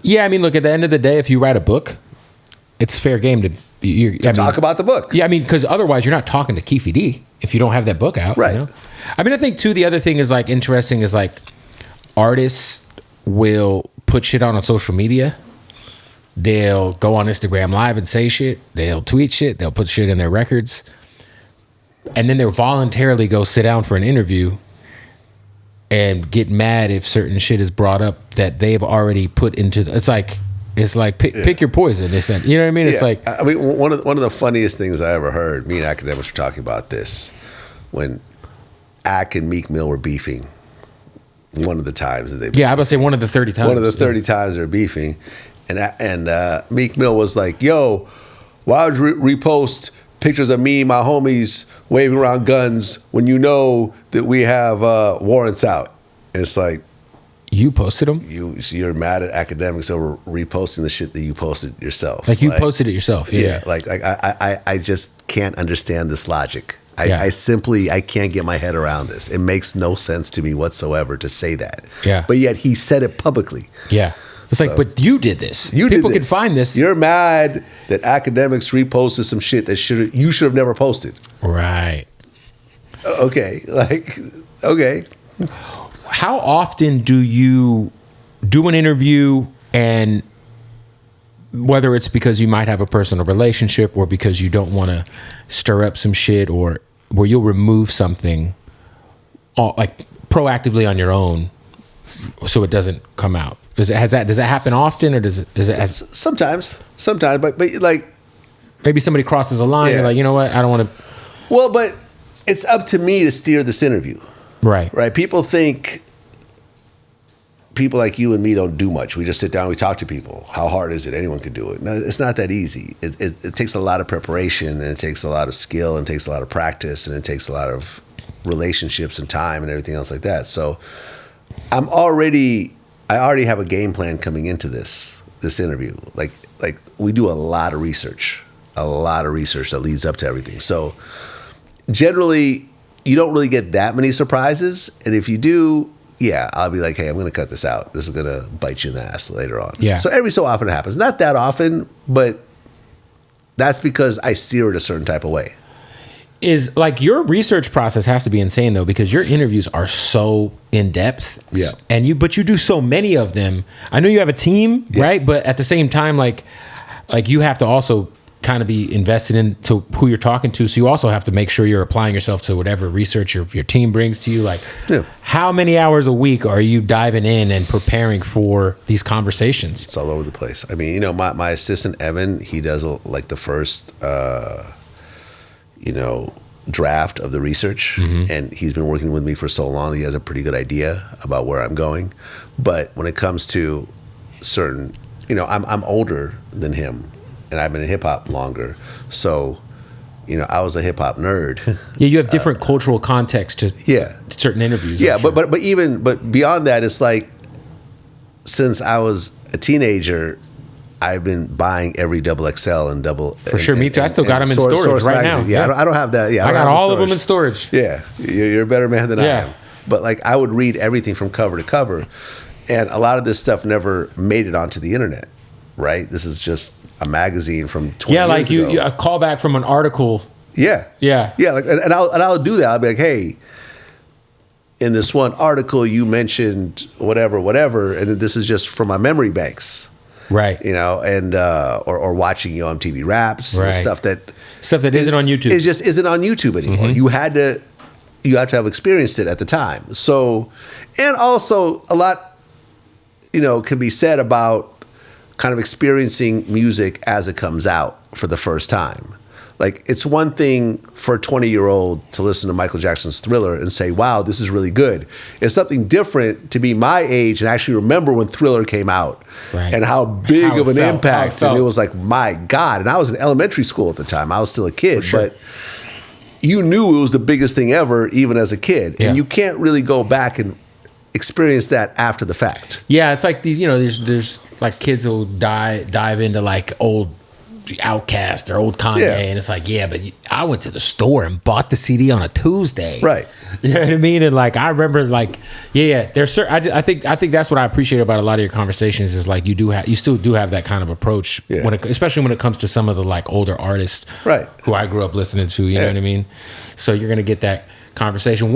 Yeah, I mean, look, at the end of the day, if you write a book, it's fair game to talk about the book. Yeah, I mean, because otherwise you're not talking to Keefe D if you don't have that book out. Right. You know? I mean, I think, too, the other thing is, like, interesting is, like, artists will put shit on social media. They'll go on Instagram Live and say shit. They'll tweet shit. They'll put shit in their records. And then they'll voluntarily go sit down for an interview and get mad if certain shit is brought up that they've already put into it's like pick your poison. You know what I mean? It's like, I mean, one of the funniest things I ever heard, me and Akademiks were talking about this when Ak and Meek Mill were beefing. One of the times that they I was about to say one of the 30 times. One of the 30 times they were beefing. And Meek Mill was like, yo, why would you repost pictures of me and my homies waving around guns when you know that we have warrants out? And it's like, you posted them? You're mad at Akademiks over reposting the shit that you posted yourself. Like you posted it yourself. Yeah. Like I just can't understand this logic. I can't get my head around this. It makes no sense to me whatsoever to say that. Yeah. But yet he said it publicly. Yeah. It's like, but you did this. People can find this. You're mad that Akademiks reposted some shit that you should have never posted. Right. Okay. Okay. How often do you do an interview, and whether it's because you might have a personal relationship or because you don't want to stir up some shit, or where you'll remove something like proactively on your own so it doesn't come out? Does that happen often, or does it sometimes, but like maybe somebody crosses a line, you're like, you know what, I don't want to. Well, but it's up to me to steer this interview. Right. People think people like you and me don't do much. We just sit down, we talk to people. How hard is it? Anyone can do it. No, it's not that easy. It takes a lot of preparation, and it takes a lot of skill, and it takes a lot of practice, and it takes a lot of relationships and time and everything else like that. So I already have a game plan coming into this interview. Like we do a lot of research that leads up to everything. So generally, you don't really get that many surprises. And if you do, I'll be like, hey, I'm going to cut this out. This is going to bite you in the ass later on. Yeah. So every so often it happens. Not that often, but that's because I steer it a certain type of way. Is like your research process has to be insane though, because your interviews are so in depth. Yeah. But you do so many of them. I know you have a team, right? But at the same time, like you have to also kind of be invested into who you're talking to. So you also have to make sure you're applying yourself to whatever research your team brings to you. Like, how many hours a week are you diving in and preparing for these conversations? It's all over the place. I mean, my assistant Evan, he does like the first draft of the research, and he's been working with me for so long, he has a pretty good idea about where I'm going. But when it comes to certain, I'm older than him, and I've been in hip hop longer, so I was a hip hop nerd. Yeah, you have different cultural context to certain interviews. Yeah, sure. but beyond that, it's like since I was a teenager, I've been buying every XXL and double. For sure, me too. I still got them in storage right now. Yeah, I don't have that. Yeah, I got all of them in storage. Yeah, you're a better man than I am. But like, I would read everything from cover to cover, and a lot of this stuff never made it onto the internet. Right? This is just a magazine from 20 years ago. Yeah, like a callback from an article. Yeah. Like, and I'll do that. I'll be like, hey, in this one article you mentioned whatever, and this is just from my memory banks. Right. And or watching you on TV Raps, stuff that isn't on YouTube. It just isn't on YouTube anymore. You have to have experienced it at the time. So, and also a lot, can be said about kind of experiencing music as it comes out for the first time. Like, it's one thing for a 20-year-old to listen to Michael Jackson's Thriller and say, wow, this is really good. It's something different to be my age and actually remember when Thriller came out and how big of an impact. And it was like, my God. And I was in elementary school at the time. I was still a kid. But you knew it was the biggest thing ever, even as a kid. And you can't really go back and experience that after the fact. Yeah, it's like these, there's like kids who dive into like old Outkast or old Kanye, Yeah. and it's like, yeah, but I went to the store and bought the CD on a Tuesday, Right? You know what I mean? And like, I remember, like, yeah, there's certain. I think that's what I appreciate about a lot of your conversations is like you still do have that kind of approach, especially when it comes to some of the like older artists, right? Who I grew up listening to, you know what I mean? So you're gonna get that conversation.